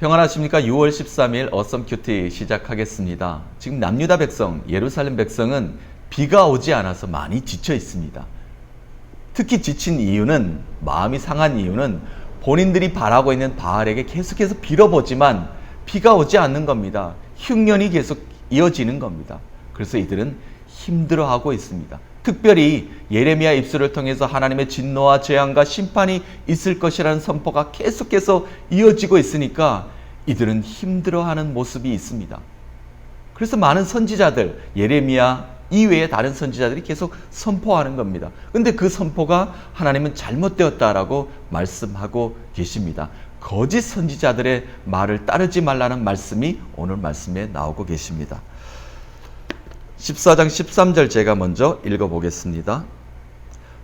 평안하십니까? 6월 13일 어썸 큐티 시작하겠습니다. 지금 남유다 백성, 예루살렘 백성은 비가 오지 않아서 많이 지쳐 있습니다. 특히 지친 이유는, 마음이 상한 이유는 본인들이 바라고 있는 바알에게 계속해서 빌어보지만 비가 오지 않는 겁니다. 흉년이 계속 이어지는 겁니다. 그래서 이들은 힘들어하고 있습니다. 특별히 예레미야 입술을 통해서 하나님의 진노와 재앙과 심판이 있을 것이라는 선포가 계속해서 이어지고 있으니까 이들은 힘들어하는 모습이 있습니다. 그래서 많은 선지자들, 예레미야 이외의 다른 선지자들이 계속 선포하는 겁니다. 근데 그 선포가 하나님은 잘못되었다라고 말씀하고 계십니다. 거짓 선지자들의 말을 따르지 말라는 말씀이 오늘 말씀에 나오고 계십니다. 14장 13절 제가 먼저 읽어보겠습니다.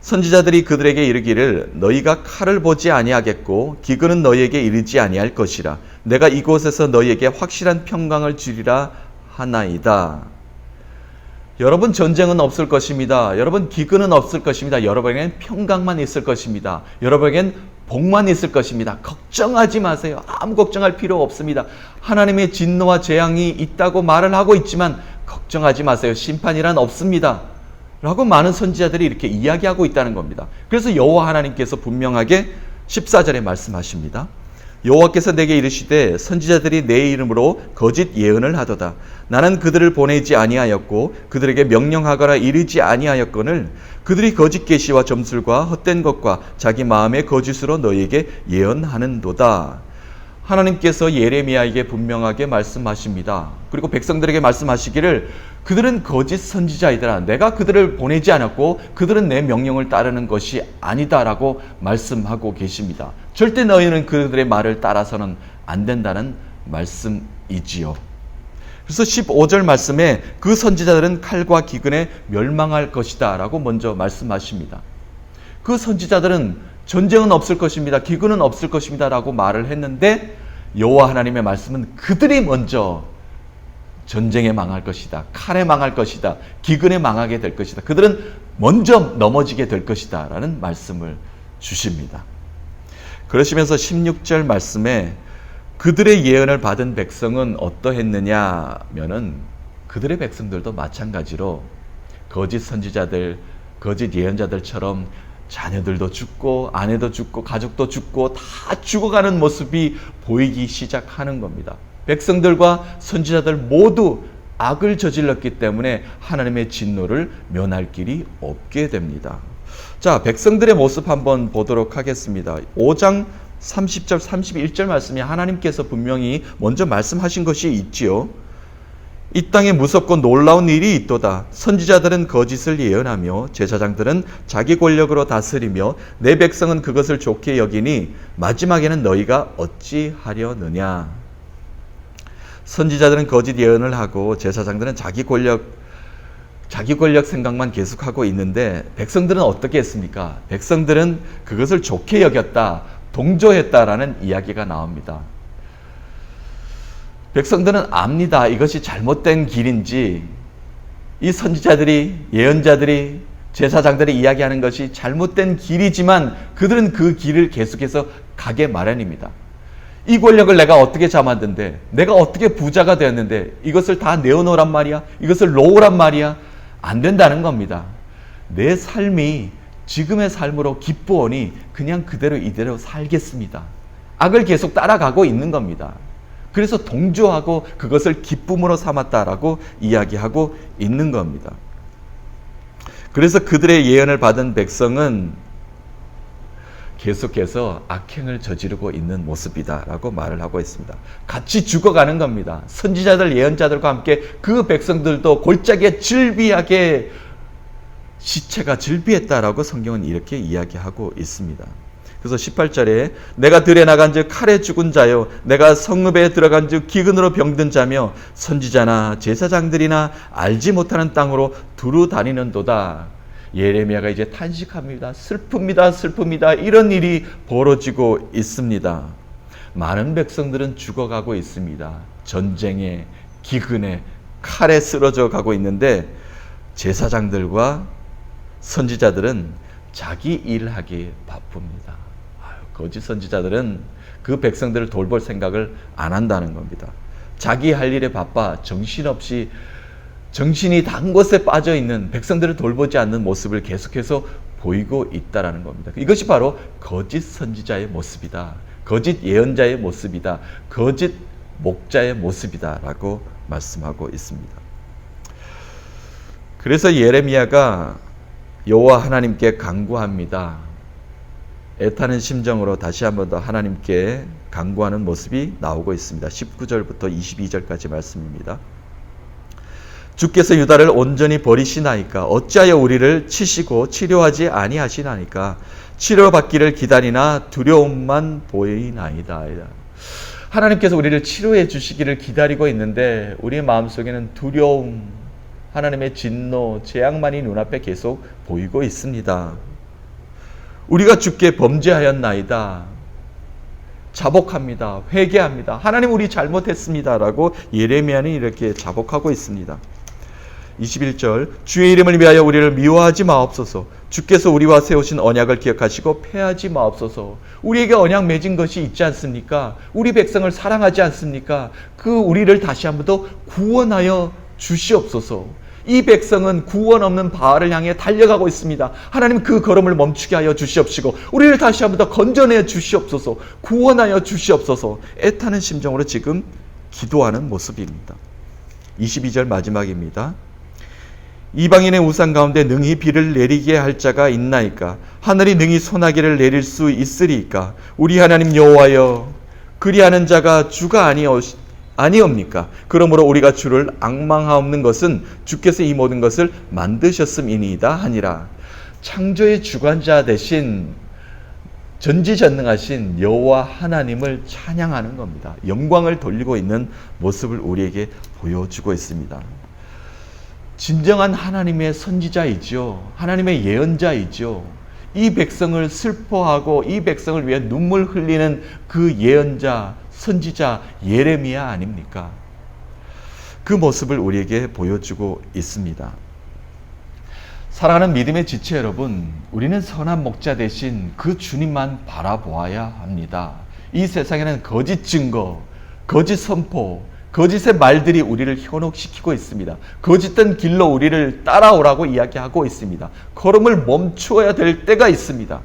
선지자들이 그들에게 이르기를 너희가 칼을 보지 아니하겠고 기근은 너희에게 이르지 아니할 것이라 내가 이곳에서 너희에게 확실한 평강을 주리라 하나이다. 여러분, 전쟁은 없을 것입니다. 여러분, 기근은 없을 것입니다. 여러분에겐 평강만 있을 것입니다. 여러분에겐 복만 있을 것입니다. 걱정하지 마세요. 아무 걱정할 필요 없습니다. 하나님의 진노와 재앙이 있다고 말을 하고 있지만 걱정하지 마세요. 심판이란 없습니다. 라고 많은 선지자들이 이렇게 이야기하고 있다는 겁니다. 그래서 여호와 하나님께서 분명하게 14절에 말씀하십니다. 여호와께서 내게 이르시되 선지자들이 내 이름으로 거짓 예언을 하도다. 나는 그들을 보내지 아니하였고 그들에게 명령하거나 이르지 아니하였거늘 그들이 거짓 계시와 점술과 헛된 것과 자기 마음의 거짓으로 너희에게 예언하는도다. 하나님께서 예레미야에게 분명하게 말씀하십니다. 그리고 백성들에게 말씀하시기를 그들은 거짓 선지자이더라. 내가 그들을 보내지 않았고 그들은 내 명령을 따르는 것이 아니다라고 말씀하고 계십니다. 절대 너희는 그들의 말을 따라서는 안 된다는 말씀이지요. 그래서 15절 말씀에 그 선지자들은 칼과 기근에 멸망할 것이다 라고 먼저 말씀하십니다. 그 선지자들은 전쟁은 없을 것입니다. 기근은 없을 것입니다 라고 말을 했는데 여호와 하나님의 말씀은 그들이 먼저 전쟁에 망할 것이다. 칼에 망할 것이다. 기근에 망하게 될 것이다. 그들은 먼저 넘어지게 될 것이다 라는 말씀을 주십니다. 그러시면서 16절 말씀에 그들의 예언을 받은 백성은 어떠했느냐 하면은 그들의 백성들도 마찬가지로 거짓 선지자들, 거짓 예언자들처럼 자녀들도 죽고 아내도 죽고 가족도 죽고 다 죽어가는 모습이 보이기 시작하는 겁니다. 백성들과 선지자들 모두 악을 저질렀기 때문에 하나님의 진노를 면할 길이 없게 됩니다. 자, 백성들의 모습 한번 보도록 하겠습니다. 5장 30절 31절 말씀이 하나님께서 분명히 먼저 말씀하신 것이 있지요. 이 땅에 무섭고 놀라운 일이 있도다. 선지자들은 거짓을 예언하며 제사장들은 자기 권력으로 다스리며 내 백성은 그것을 좋게 여기니 마지막에는 너희가 어찌하려느냐. 선지자들은 거짓 예언을 하고 제사장들은 자기 권력 생각만 계속하고 있는데 백성들은 어떻게 했습니까? 백성들은 그것을 좋게 여겼다, 동조했다라는 이야기가 나옵니다. 백성들은 압니다. 이것이 잘못된 길인지, 이 선지자들이, 예언자들이, 제사장들이 이야기하는 것이 잘못된 길이지만 그들은 그 길을 계속해서 가게 마련입니다. 이 권력을 내가 어떻게 잡았는데, 내가 어떻게 부자가 되었는데 이것을 다 내어놓으란 말이야? 이것을 놓으란 말이야? 안 된다는 겁니다. 내 삶이 지금의 삶으로 기쁘오니 그냥 그대로 이대로 살겠습니다. 악을 계속 따라가고 있는 겁니다. 그래서 동조하고 그것을 기쁨으로 삼았다라고 이야기하고 있는 겁니다. 그래서 그들의 예언을 받은 백성은 계속해서 악행을 저지르고 있는 모습이다라고 말을 하고 있습니다. 같이 죽어가는 겁니다. 선지자들, 예언자들과 함께 그 백성들도 골짜기에 즐비하게 시체가 즐비했다라고 성경은 이렇게 이야기하고 있습니다. 그래서 18절에 내가 들에 나간 즉 칼에 죽은 자요 내가 성읍에 들어간 즉 기근으로 병든 자며 선지자나 제사장들이나 알지 못하는 땅으로 두루 다니는도다. 예레미야가 이제 탄식합니다. 슬픕니다. 이런 일이 벌어지고 있습니다. 많은 백성들은 죽어가고 있습니다. 전쟁에, 기근에, 칼에 쓰러져 가고 있는데 제사장들과 선지자들은 자기 일하기에 바쁩니다. 거짓 선지자들은 그 백성들을 돌볼 생각을 안 한다는 겁니다. 자기 할 일에 바빠 정신없이 정신이 단 곳에 빠져 있는 백성들을 돌보지 않는 모습을 계속해서 보이고 있다라는 겁니다. 이것이 바로 거짓 선지자의 모습이다. 거짓 예언자의 모습이다. 거짓 목자의 모습이다라고 말씀하고 있습니다. 그래서 예레미야가 여호와 하나님께 간구합니다. 애타는 심정으로 다시 한 번 더 하나님께 간구하는 모습이 나오고 있습니다. 19절부터 22절까지 말씀입니다. 주께서 유다를 온전히 버리시나이까? 어찌하여 우리를 치시고 치료하지 아니하시나이까? 치료받기를 기다리나 두려움만 보이나이다. 하나님께서 우리를 치료해 주시기를 기다리고 있는데 우리의 마음속에는 두려움, 하나님의 진노, 재앙만이 눈앞에 계속 보이고 있습니다. 우리가 주께 범죄하였나이다. 자복합니다. 회개합니다. 하나님 우리 잘못했습니다. 라고 예레미야는 이렇게 자복하고 있습니다. 21절 주의 이름을 위하여 우리를 미워하지 마옵소서. 주께서 우리와 세우신 언약을 기억하시고 패하지 마옵소서. 우리에게 언약 맺은 것이 있지 않습니까? 우리 백성을 사랑하지 않습니까? 그 우리를 다시 한 번 더 구원하여 주시옵소서. 이 백성은 구원 없는 바알을 향해 달려가고 있습니다. 하나님 그 걸음을 멈추게 하여 주시옵시고 우리를 다시 한 번 더 건져내 주시옵소서. 구원하여 주시옵소서. 애타는 심정으로 지금 기도하는 모습입니다. 22절 마지막입니다. 이방인의 우상 가운데 능히 비를 내리게 할 자가 있나이까? 하늘이 능히 소나기를 내릴 수 있으리이까? 우리 하나님 여호와여, 그리하는 자가 주가 아니옵니까? 그러므로 우리가 주를 앙망하옵는 것은 주께서 이 모든 것을 만드셨음이니이다 하니라. 창조의 주관자 대신 전지전능하신 여호와 하나님을 찬양하는 겁니다. 영광을 돌리고 있는 모습을 우리에게 보여주고 있습니다. 진정한 하나님의 선지자이죠. 하나님의 예언자이죠. 이 백성을 슬퍼하고 이 백성을 위해 눈물 흘리는 그 예언자, 선지자 예레미야 아닙니까? 그 모습을 우리에게 보여주고 있습니다. 사랑하는 믿음의 지체 여러분, 우리는 선한 목자 대신 그 주님만 바라보아야 합니다. 이 세상에는 거짓 증거, 거짓 선포, 거짓의 말들이 우리를 현혹시키고 있습니다. 거짓된 길로 우리를 따라오라고 이야기하고 있습니다. 걸음을 멈추어야 될 때가 있습니다.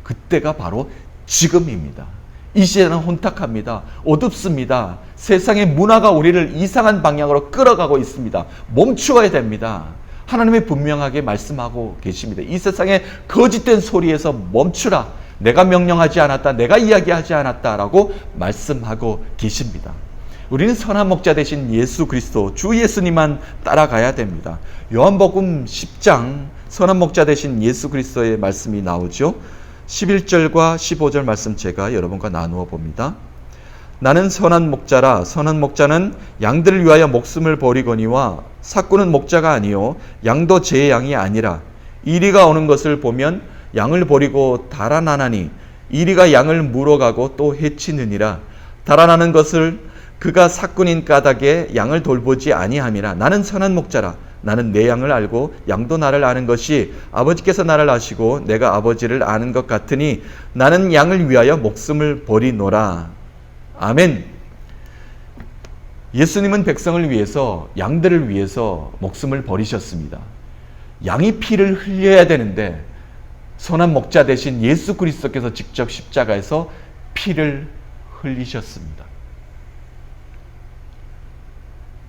그때가 바로 지금입니다. 이 시대는 혼탁합니다. 어둡습니다. 세상의 문화가 우리를 이상한 방향으로 끌어가고 있습니다. 멈추어야 됩니다. 하나님이 분명하게 말씀하고 계십니다. 이 세상의 거짓된 소리에서 멈추라. 내가 명령하지 않았다. 내가 이야기하지 않았다라고 말씀하고 계십니다. 우리는 선한 목자 되신 예수 그리스도, 주 예수님만 따라가야 됩니다. 요한복음 10장 선한 목자 되신 예수 그리스도의 말씀이 나오죠. 11절과 15절 말씀 제가 여러분과 나누어 봅니다. 나는 선한 목자라. 선한 목자는 양들을 위하여 목숨을 버리거니와 삭구는 목자가 아니요 양도 제 양이 아니라. 이리가 오는 것을 보면 양을 버리고 달아나나니 이리가 양을 물어가고 또 해치느니라. 달아나는 것을 그가 삭군인 까닭에 양을 돌보지 아니함이라. 나는 선한 목자라. 나는 내 양을 알고 양도 나를 아는 것이 아버지께서 나를 아시고 내가 아버지를 아는 것 같으니 나는 양을 위하여 목숨을 버리노라. 아멘. 예수님은 백성을 위해서, 양들을 위해서 목숨을 버리셨습니다. 양이 피를 흘려야 되는데 선한 목자 대신 예수 그리스도께서 직접 십자가에서 피를 흘리셨습니다.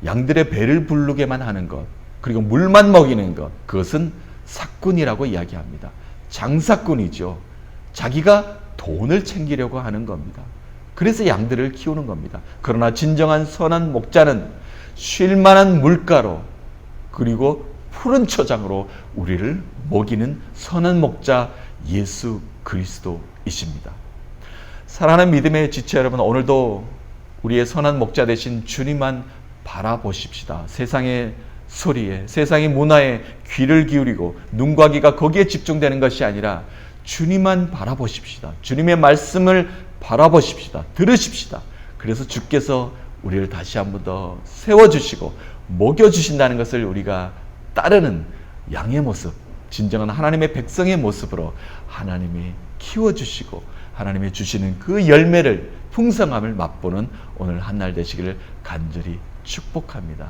양들의 배를 부르게만 하는 것, 그리고 물만 먹이는 것, 그것은 삭군이라고 이야기합니다. 장사꾼이죠. 자기가 돈을 챙기려고 하는 겁니다. 그래서 양들을 키우는 겁니다. 그러나 진정한 선한 목자는 쉴만한 물가로 그리고 푸른 초장으로 우리를 먹이는 선한 목자 예수 그리스도이십니다. 사랑하는 믿음의 지체 여러분, 오늘도 우리의 선한 목자 되신 주님만 바라보십시다. 세상의 소리에, 세상의 문화에 귀를 기울이고 눈과 귀가 거기에 집중되는 것이 아니라 주님만 바라보십시다. 주님의 말씀을 바라보십시다. 들으십시다. 그래서 주께서 우리를 다시 한 번 더 세워주시고 먹여주신다는 것을 우리가 따르는 양의 모습, 진정한 하나님의 백성의 모습으로 하나님이 키워주시고 하나님이 주시는 그 열매를, 풍성함을 맛보는 오늘 한 날 되시기를 간절히 축복합니다.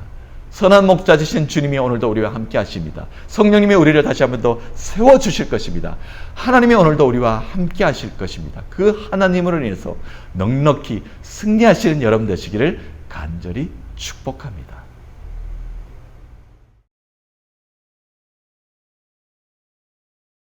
선한 목자이신 주님이 오늘도 우리와 함께 하십니다. 성령님이 우리를 다시 한번 더 세워주실 것입니다. 하나님이 오늘도 우리와 함께 하실 것입니다. 그 하나님으로 인해서 넉넉히 승리하시는 여러분 되시기를 간절히 축복합니다.